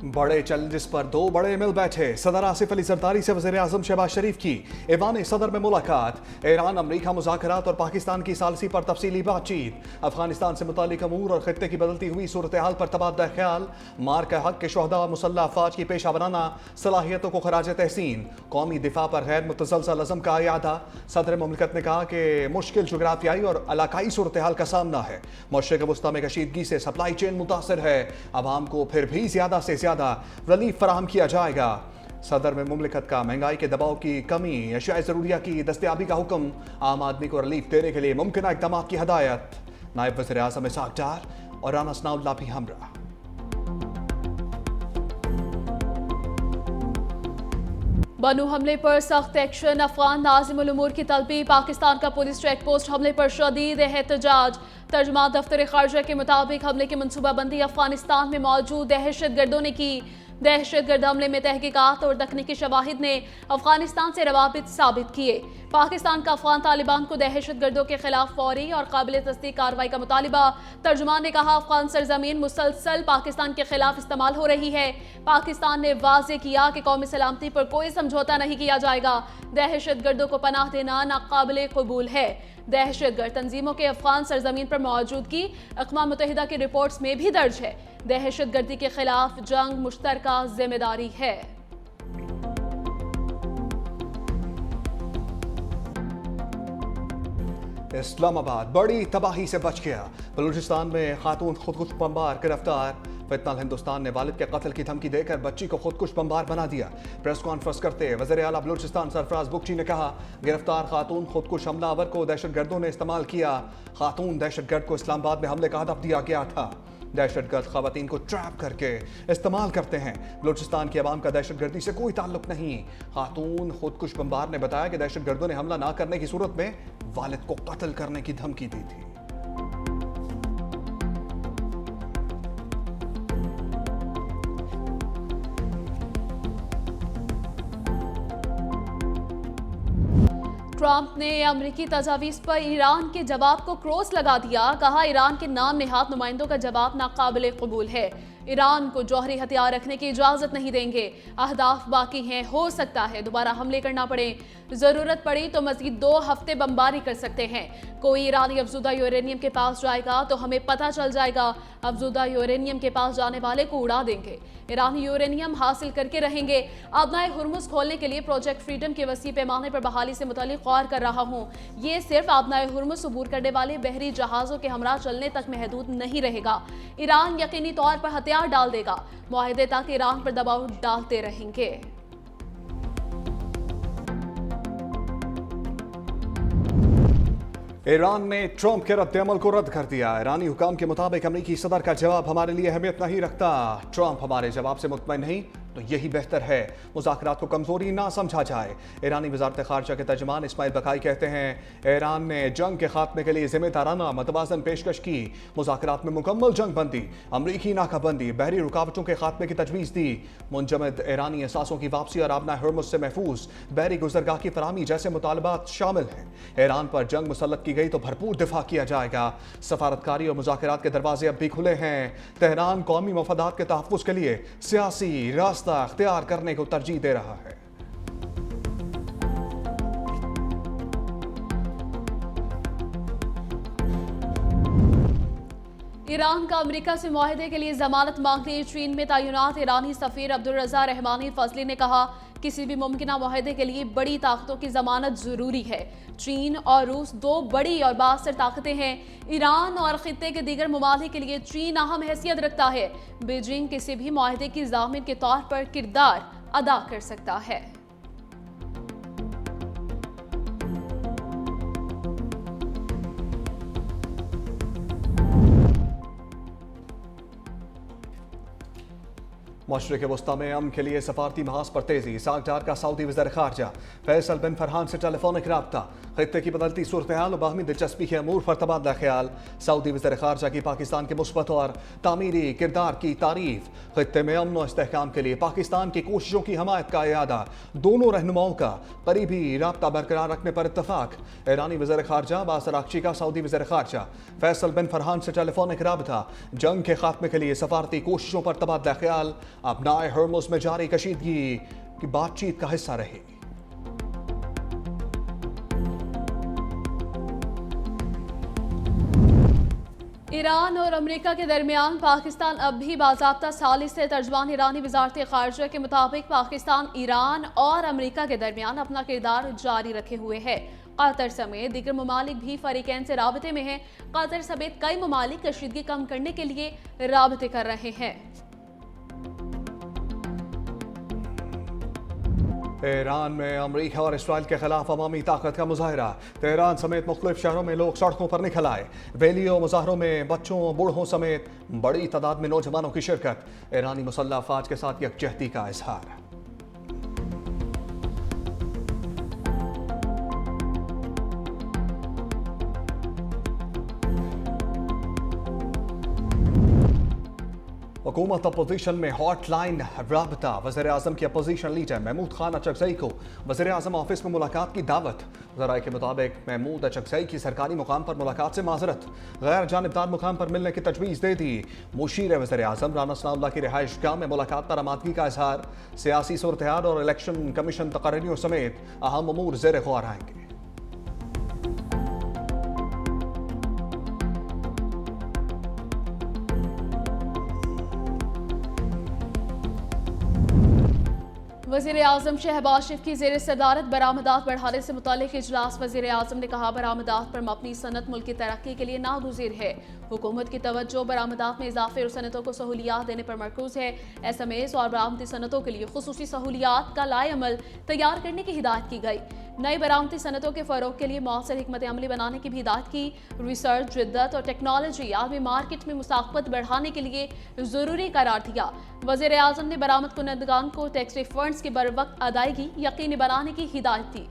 बड़े चैलेंजेस पर दो बड़े मिल बैठे। सदर आसिफ अली जरदारी से वज़ीर आज़म शहबाज शरीफ की ऐवान सदर में मुलाकात। ईरान अमरीका मुज़ाकरात और पाकिस्तान की सालसी पर तफसीली बातचीत। अफगानिस्तान से मुतालिक अमूर और खित्ते की बदलती हुई सूरत हाल पर तबादला ख्याल। मार का हक के शोहदा मुसल्लह अफवाज की पेशा बनाना सलाहियतों को खराज तहसीन। कौमी दिफा पर गैर मुतसलसल अज़म का यादा। सदर मुमलिकत ने कहा कि मुश्किल जोग्राफियाई और इलाकाई सूरत हाल का सामना है। मशरिक़ वस्ता में कशीदगी से सप्लाई चेन मुतासर है। अवाम को फिर भी ज्यादा से ज्यादा रिलीफ फराहम किया जाएगा। सदर में मुमलिकत का महंगाई के दबाव की कमी, अशियाए ज़रूरिया की दस्तयाबी का हुक्म। आम आदमी को रिलीफ देने के लिए मुमकिन इक़दाम की हदायत। नायब वज़ीर आज़म इसहाक़ डार और राना सनाउल्लाह भी हमरा। बनू हमले पर सख्त एक्शन। अफगान नाज़िमुल उमूर की तलबी। पाकिस्तान का पुलिस चेक पोस्ट हमले पर शदीद एहतजाज। तर्जुमान दफ्तर खारजा के मुताबिक हमले की मनसूबाबंदी अफगानिस्तान में मौजूद दहशत गर्दों ने की। दहशतगर्द हमले में तहकीकात और तकनीकी शवाहिद ने अफगानिस्तान से रवाबित साबित किए। पाकिस्तान का अफगान तालिबान को दहशतगर्दों के खिलाफ फौरी और काबिल तस्दीक कार्रवाई का मुतालिबा। तर्जुमान ने कहा, अफगान सरजमीन मुसलसल पाकिस्तान के खिलाफ इस्तेमाल हो रही है। पाकिस्तान ने वाजे किया कि कौमी सलामती पर कोई समझौता नहीं किया जाएगा। दहशतगर्दों को पनाह देना नाकाबिले कबूल है। दहशतगर्द तंजीमों के अफगान सरजमीन पर मौजूदगी अक़वाम मुत्तहिदा की रिपोर्ट्स में भी दर्ज है। दहशतगर्दी के खिलाफ जंग मुश्तरका जिम्मेदारी है। इस्लामाबाद बड़ी तबाही से बच गया। बलूचिस्तान में खातून खुदकुश बमबार गिरफ्तार। फितनल हिंदुस्तान ने वालिद के कत्ल की धमकी देकर बच्ची को खुदकुश बमबार बना दिया। प्रेस कॉन्फ्रेंस करते वज़ीर आला बलूचिस्तान सरफराज बुगची ने कहा, गिरफ्तार खातून खुदकुश हमलावर को दहशतगर्दों ने इस्तेमाल किया। खातून दहशतगर्द को इस्लामाबाद में हमले का हदफ दिया गया था। दहशतगर्द खवातीन को ट्रैप करके इस्तेमाल करते हैं। बलूचिस्तान की आवाम का दहशतगर्दी से कोई ताल्लुक नहीं। खातून खुदकुश बमबार ने बताया कि दहशतगर्दों ने हमला ना करने की सूरत में वालिद को कत्ल करने की धमकी दी थी। ट्रंप ने अमरीकी तजावीज़ पर ईरान के जवाब को क्रॉस लगा दिया। कहा, ईरान के नाम नेहाद नुमाइंदों का जवाब नाकाबिले कबूल है। ईरान को जौहरी हथियार रखने की इजाज़त नहीं देंगे। अहदाफ बाकी हैं, हो सकता है दोबारा हमले करना पड़े। ज़रूरत पड़ी तो मज़ीद 2 हफ्ते बमबारी कर सकते हैं। कोई ईरानी अफजुदा यूरेनियम के पास जाएगा तो हमें पता चल जाएगा। अफजुदा यूरेनियम के पास जाने वाले को उड़ा देंगे। ईरानी यूरेनियम हासिल करके रहेंगे। आबनाए हुर्मुज़ खोलने के लिए प्रोजेक्ट फ्रीडम के वसी पैमाने पर बहाली से मुतालिक गौर कर रहा हूँ। ये सिर्फ आबनाए हुर्मुज़ अबूर करने वाले बहरी जहाज़ों के हमरा चलने तक महदूद नहीं रहेगा। ईरान यकीनी तौर पर हथियार डाल देगा। मुआहिदे तक ईरान पर दबाव डालते रहेंगे। ईरान ने ट्रंप के रद्द-ए-अमल को रद्द कर दिया। ईरानी हुकाम के मुताबिक अमरीकी सदर का जवाब हमारे लिए अहमियत नहीं रखता। ट्रंप हमारे जवाब से मुतमईन नहीं तो यही बेहतर है मुज़ाकरात को कमजोरी ना समझा जाए। ईरानी वज़ारत ख़ारजा के तर्जुमान इस्माइल बकाई कहते हैं, ईरान ने जंग के खात्मे के लिए जिम्मेदाराना मतवाज़न पेशकश की। मुज़ाकरात में मुकम्मल जंग बंदी, अमरीकी नाकाबंदी, बहरी रुकावटों के खात्मे की तजवीज़ दी। मुंजमद ईरानी असासों की वापसी और आबना हुर्मुज़ से महफूज बहरी गुज़रगाह की फराहमी जैसे मुतालबात शामिल हैं। ईरान पर जंग मुसल्लत की गई तो भरपूर दिफा किया जाएगा। सफारतकारी और मुज़ाकरात के दरवाजे अब भी खुले हैं। तेहरान कौमी मफादात के तहफ़्फ़ुज़ के लिए सियासी रास्ता अख्तियार करने को तरजीह दे रहा है। ईरान का अमेरिका से मुआहदे के लिए जमानत मांगते चीन में तैनात ईरानी सफीर अब्दुल रज़ा रहमानी फजली ने कहा, किसी भी मुमकिन मुआहदे के लिए बड़ी ताकतों की जमानत जरूरी है। चीन और रूस 2 बड़ी और बाअसर ताकतें हैं। ईरान और खित्ते के दीगर ममालिक के लिए चीन अहम हैसियत रखता है। बीजिंग किसी भी मुआहदे की ज़ामिन के तौर पर किरदार अदा कर सकता है। मशरिक़ वस्ता में अमन के लिए सफारती महाज पर तेजी। इसहाक़ डार का सऊदी वज़ीर ख़ारजा फैसल बिन फरहान से टेलीफोनिक राब्ता। खित्ते की बदलती सूरत हाल और बाहमी दिलचस्पी के अमूर पर तबादला ख्याल। सऊदी वज़ीर ख़ारजा की पाकिस्तान के मुस्बत और तामीरी किरदार की तारीफ। खित्ते में अमन और इस्तेहकाम के लिए पाकिस्तान की कोशिशों की हमायत का इरादा। दोनों रहनुमाओं का करीबी राब्ता बरकरार रखने पर इत्तफाक। ईरानी वज़ीर ख़ारजा अब्बास अराग़ची का सऊदी वज़ीर ख़ारजा फैसल बिन फरहान से टेलीफोनिक राबता। जंग के खात्मे के लिए सफारती कोशिशों पर तबादला ख्याल। अपनाए हर्मुज़ में जारी कशीदगी की बातचीत का हिस्सा रही। ईरान और अमेरिका के दरमियान पाकिस्तान अब भी बाज़ाब्ता सालिस से। तर्जुमान ईरानी वज़ारत ख़ारजा के मुताबिक पाकिस्तान ईरान और अमेरिका के दरमियान अपना किरदार जारी रखे हुए है। कतर समेत दीगर ममालिक भी फरीकैन से राबते में हैं। कतर समेत कई ममालिक कशीदगी कम करने के लिए राबते कर रहे हैं। ईरान में अमरीका और इसराइल के खिलाफ अवामी ताकत का मुजाहरा। तेहरान समेत मुख्तलिफ शहरों में लोग सड़कों पर निकल आए। रैलियों मुजाहरों में बच्चों बूढ़ों समेत बड़ी तादाद में नौजवानों की शिरकत। ईरानी मुसल्लह अफवाज के साथ यकजहती का इजहार। हुकूमत अपोजिशन में हॉटलाइन राबता। वज़ीर आज़म की अपोजिशन लीडर महमूद खान अचकज़ई को वज़ीर आज़म ऑफिस में मुलाकात की दावत। ज़राए के मुताबिक महमूद अचकज़ई की सरकारी मुकाम पर मुलाकात से माजरत। गैर जानिबदार मुकाम पर मिलने की तजवीज़ दे दी। मुशीर वज़ीर आज़म राना सनाउल्लाह की रिहाइश गाह में मुलाकात पर आमादगी का इजहार। सियासी सूरत हाल और इलेक्शन कमीशन तकरीरों समेत अहम अमूर ज़ेर गौर आएंगे। वज़ीर आज़म शहबाज शरीफ की ज़ेर सदारत बरामदात बढ़ाने से मुताल्लिक़ इजलास। वज़ीर आज़म ने कहा बरामदात पर मबनी सनत मुल्क की तरक्की के लिए नागुज़ीर है। हुकूमत की तवज्जो बरामदात में इजाफे और सनतों को सहूलियात देने पर मरकूज़ है। SMS और बरामदी सनतों के लिए खुसूसी सहूलियात का लाएअमल तैयार करने की हिदायत की गई। नई बरामदी सनतों के फ़रोग के लिए मौसर हिकमत अमली बनाने की भी हिदायत की। रिसर्च, जिद्दत और टेक्नोलॉजी आलमी मार्केट में मुसाक़बत बढ़ाने के लिए ज़रूरी करार दिया। वज़ीर आज़म ने बरामद कुनदगान को टैक्स रिफंड्स की बरवक्त अदायगी यकीनी बनाने की हिदायत दी।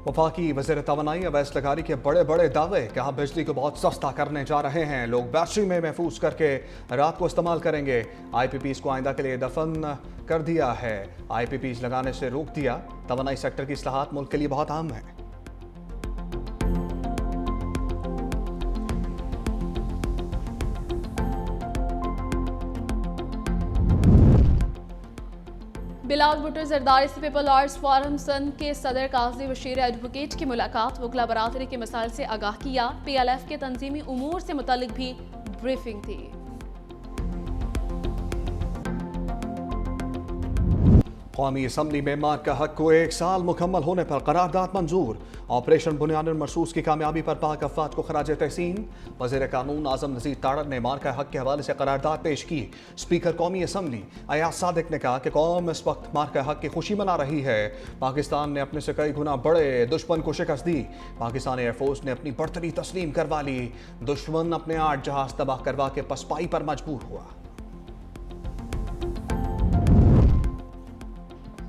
वफाकी वज़ीर तवानाई अवैस लगारी के बड़े बड़े दावे। कहा बिजली को बहुत सस्ता करने जा रहे हैं। लोग बैटरी में महफूज करके रात को इस्तेमाल करेंगे। IPPs को आइंदा के लिए दफन कर दिया है। IPPs लगाने से रोक दिया। तवानाई सेक्टर की इस्लाहात मुल्क के लिए बहुत अहम है। बिलावल भुट्टो जरदारी से पीपल आर्ट्स फोरम सन के सदर काजी बशीर एडवोकेट की मुलाकात। वकला बरादरी के मसाइल से आगाह किया। PLF के तंजीमी उमूर से मुतालिक भी ब्रीफिंग थी। कौमी असम्बली में मार्क का हक को 1 साल मुकम्मल होने पर करारदाद मंजूर। ऑपरेशन बुनियादुल मरसूस की कामयाबी पर पाक अफवाज को खराज तहसीन। वज़ीर कानून आज़म नज़ीर तारड़ ने मार्क का हक के हवाले से करारदाद पेश की। स्पीकर कौमी असम्बली अयाज सादिक ने कहा कि कौम इस वक्त मार्क का हक की खुशी मना रही है। पाकिस्तान ने अपने से कई गुना बड़े दुश्मन को शिकस्त दी। पाकिस्तान एयरफोर्स ने अपनी बर्तरी तस्लीम करवा ली। दुश्मन अपने 8 जहाज तबाह करवा के पसपाई पर मजबूर हुआ।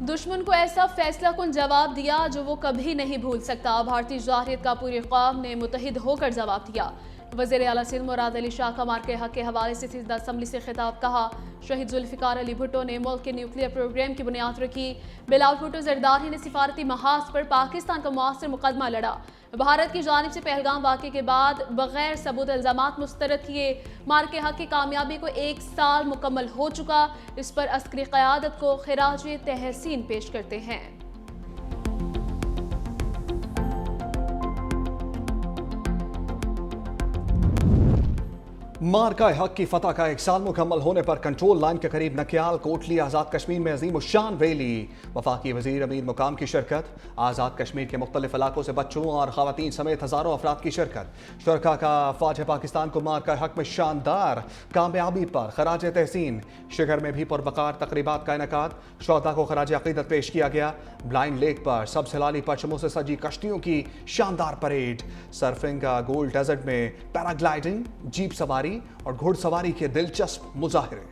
दुश्मन को ऐसा फैसला कुन जवाब दिया जो वो कभी नहीं भूल सकता। भारतीय जाहिरियत का पूरी कौम ने मुतहिद होकर जवाब दिया। वज़ीर आला सिंध मुराद अली शाह का मार्के हक के हवाले से सिंध असम्बली से खिताब। कहा शहीद जुल्फ़िकार अली भुट्टो ने मुल्क के न्यूक्लियर प्रोग्राम की बुनियाद रखी। बिलावल भुट्टो जरदारी ने सिफारती महाज पर पाकिस्तान का मुआसर मुकदमा लड़ा। भारत की जानिब से पहलगाम वाक़े के बाद बगैर सबूत इल्ज़ामात मुस्तरद किए। मार्के हक की कामयाबी को 1 साल मुकम्मल हो चुका। इस पर अस्करी क़यादत को खिराज तहसीन पेश करते हैं। मार्का हक की फतह का 1 साल मुकम्मल होने पर कंट्रोल लाइन के करीब नकियाल कोटली आज़ाद कश्मीर में अजीम शान रैली। वफाकी वज़ीर अमीर मुकाम की शिरकत। आज़ाद कश्मीर के मुख्तलिफ इलाकों से बच्चों और ख़वातीन समेत हज़ारों अफराद की शिरकत। शुरका का फ़ौज पाकिस्तान को मार्का हक में शानदार कामयाबी पर खराज तहसीन। शिखर में भी पुरवकार तकरीबात का इनकाद। शोहदा को खराज अक़ीदत पेश किया गया। ब्लाइंड लेक पर सब सैलानी परचमों से सजी कश्तियों की शानदार परेड। सर्फिंग का गोल्ड डेजर्ट में पैराग्लाइडिंग, जीप सवारी और घुड़सवारी के दिलचस्प मुजाहरे।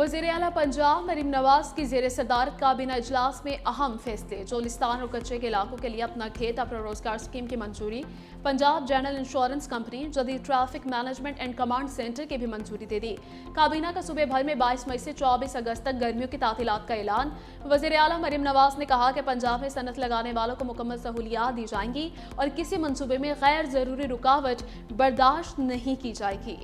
वज़ीर आला पंजाब मरीम नवाज की ज़ेर सदारत काबीना इजलास में अहम फैसले। चोलिस्तान और कच्चे के इलाकों के लिए अपना खेत अपना रोजगार स्कीम की मंजूरी। पंजाब जनरल इंश्योरेंस कंपनी जदीद traffic management and command centre की भी मंजूरी दे दी। काबीना का सूबे भर में 22 मई से 24 अगस्त तक गर्मियों की तातीलात का ऐलान। वज़ीर आला मरीम नवाज ने कहा कि पंजाब में सनत लगाने वालों को मुकम्मल सहूलियात दी जाएंगी और किसी मंसूबे में गैर जरूरी रुकावट बर्दाश्त नहीं की जाएगी।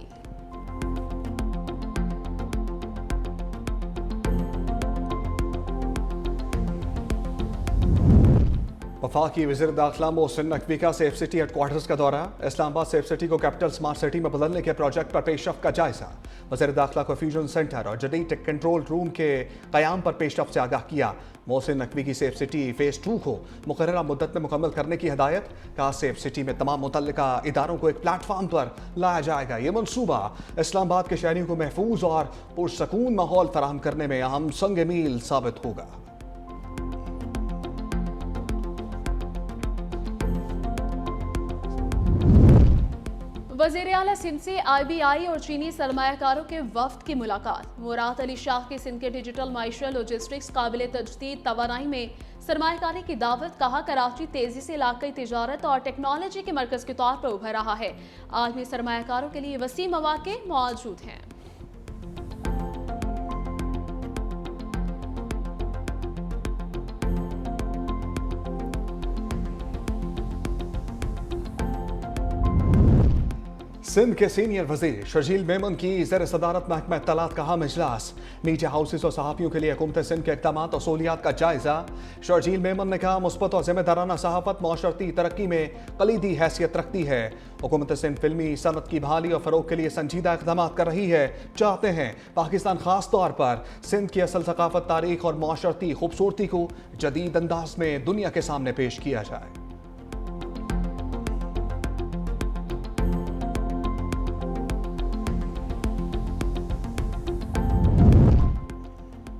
वफाकी वज़ीर दाखिला मोहसिन नकवी का सेफ सिटी हेडक्वार्टर्स का दौरा। इस्लामाबाद सेफ सिटी को कैपिटल स्मार्ट सिटी में बदलने के प्रोजेक्ट पर पेशरफ का जायजा। वज़ीर दाखिला को फ्यूजन सेंटर और जदीद कंट्रोल रूम के क़याम पर पेशरफ से आगाह किया। मोहसिन नकवी की सेफ सिटी फेज़ 2 को मुकर्ररा मुद्दत में मुकम्मल करने की हिदायत। कहा सेफ सिटी में तमाम मुतल्लिका इदारों को एक प्लेटफार्म पर लाया जाएगा। ये मनसूबा इस्लामाबाद के शहरियों को महफूज और पुरसकून माहौल फराहम करने में अहम संग मील साबित होगा। वज़ीर आला सिंध से IBI और चीनी सरमायाकारों के वफ्द की मुलाकात। मुराद अली शाह की सिंध के डिजिटल माइशल लॉजिस्टिक्स काबिल तजदीद तवानाई में सरमायाकारी की दावत। कहा कराची तेजी से इलाकाई तिजारत और टेक्नोलॉजी के मरकज के तौर पर उभर रहा है। आलमी सरमायाकारों के लिए वसी मौके मौजूद हैं। सिंध के सीनियर वजीर शर्जील मेमन की ज़ेर सदारत महकमा इत्तलात का अहम इजलास। मीडिया हाउसेस और सहाफ़ियों के लिए हुकूमत सिंध के इक़दाम और सहूलियात का जायजा। शर्जील मेमन ने कहा मुस्बत और ज़िम्मेदाराना सहाफ़त माशरती तरक्की में कलीदी हैसियत रखती है। हुकूमत सिंध फिल्मी सनत की बहाली और फ़रोग़ के लिए संजीदा इक़दाम कर रही है। चाहते हैं पाकिस्तान ख़ास तौर पर सिंध की असल सकाफ़त, तारीख़ और माशरती खूबसूरती को जदीद अंदाज में दुनिया के सामने पेश किया जाए।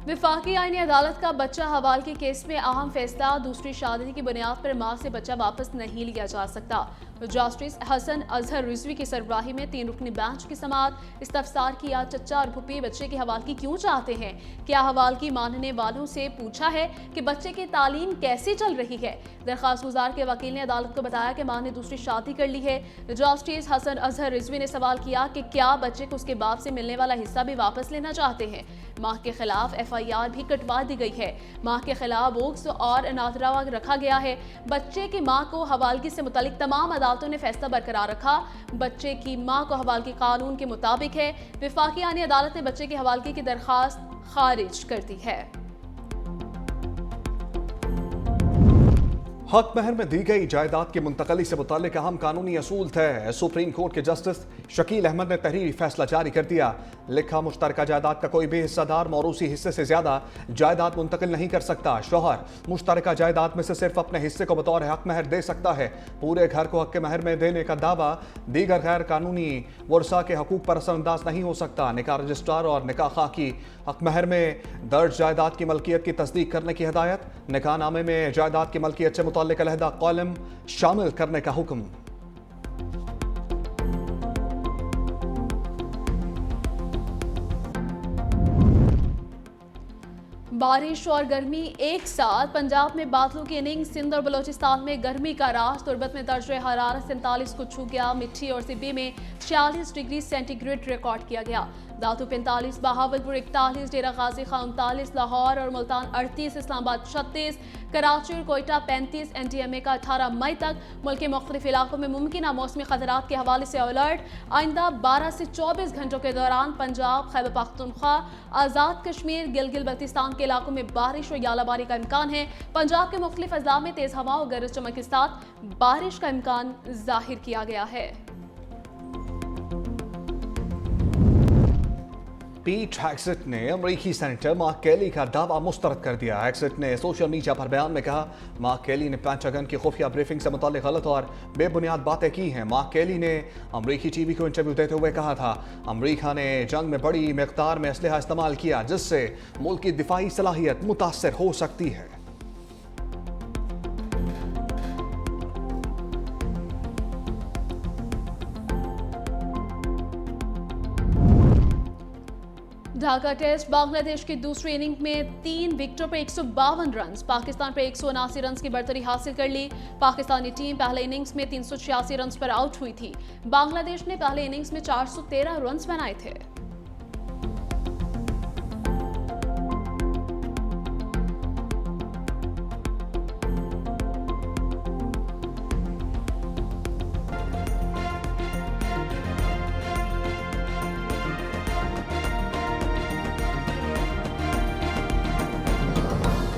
विफाकी आईनी अदालत का बच्चा हवालगी केस में अहम फैसला। दूसरी शादी की बुनियाद पर मां से बच्चा वापस नहीं लिया जा सकता। जस्टिस हसन अजहर रिजवी की सरबराही में 3 रुकनी बेंच की समाअत। इस्तफसार किया चचा और भुप्पी बच्चे की हवालगी क्यों चाहते हैं। क्या हवालगी मानने वालों से पूछा है कि बच्चे की तालीम कैसे चल रही है। दरखास्त गुजार के वकील ने अदालत को बताया कि मां ने दूसरी शादी कर ली है। जस्टिस हसन अजहर रिजवी ने सवाल किया कि क्या बच्चे को उसके बाप से मिलने वाला हिस्सा भी वापस लेना चाहते हैं। मां के खिलाफ FIR भी कटवा दी गई है। मां के खिलाफ बोक्स और नादरावा रखा गया है। बच्चे की मां को हवालगी से मुतालिक तमाम अदालतों ने फैसला बरकरार रखा। बच्चे की मां को हवालगी कानून के मुताबिक है। विफाकी आईनी अदालत ने बच्चे की हवालगी की दरखास्त खारिज कर दी है। हक महर में दी गई जायदाद की मुंतकली से मुताल्लिक अहम कानूनी असूल थे। सुप्रीम कोर्ट के जस्टिस शकील अहमद ने तहरीरी फैसला जारी कर दिया। लिखा मुश्तरका जायदाद का कोई भी हिस्सेदार मौरूसी हिस्से से ज्यादा जायदाद मुंतकिल नहीं कर सकता। शौहर मुश्तरका जायदाद में से सिर्फ अपने हिस्से को बतौर हक महर दे सकता है। पूरे घर को हक महर में देने का दावा दीगर गैर कानूनी वर्सा के हकूक पर असरअंदाज नहीं हो सकता। निकाह रजिस्ट्रार और निकाह खां की हक महर में दर्ज जायदाद की मलकियत की तस्दीक करने की हिदायत। निकाह नामे में जायदाद की मलकियत से मुताल्लिक अलहदा कॉलम शामिल करने का हुक्म। बारिश और गर्मी एक साथ। पंजाब में बादलों की इनिंग। सिंध और बलोचिस्तान में गर्मी का राज। तुर्बत में दर्जे हरारत 47 को छू गया। मिट्टी और सिब्बी में 46 डिग्री सेंटीग्रेड रिकॉर्ड किया गया। दातू 45, बहावलपुर 41, डेरा गाजी खां 39, लाहौर और मुल्तान 38, इस्लामाबाद 36, कराची और कोयटा 35, NTMA का 18 मई तक। मुल्क के मुख्तलिफ इलाकों में मुमकिन मौसमी खतरात के हवाले से अलर्ट। आइंदा 12 से 24 घंटों के दौरान पंजाब, खैबर पख्तूनख्वा, आज़ाद कश्मीर, गिलगित बल्तिस्तान के इलाकों में बारिश और यालाबारी का इम्कान है। पंजाब के मुख्तलिफ अजला में तेज हवा और गरज चमक के साथ बारिश का इम्कान जाहिर किया गया है। पीट हेग्सेट ने अमरीकी सेनेटर मार्क केली का दावा मुस्तरद कर दिया। हेग्सेट ने सोशल मीडिया पर बयान में कहा मार्क केली ने पेंटागन की खुफिया ब्रीफिंग से मुताल्लिक गलत और बेबुनियाद बातें की हैं। मार्क केली ने अमरीकी टीवी को इंटरव्यू देते हुए कहा था अमरीका ने जंग में बड़ी मिकदार में असलहा इस्तेमाल किया जिससे मुल्क की दिफाई सलाहियत मुतासर हो सकती है। ढाका टेस्ट बांग्लादेश की दूसरी इनिंग में 3 विकेटों पर 152 रन, पाकिस्तान पर 179 रन की बढ़तरी हासिल कर ली। पाकिस्तानी टीम पहले इनिंग्स में 386 रन पर आउट हुई थी। बांग्लादेश ने पहले इनिंग्स में 413 रन बनाए थे।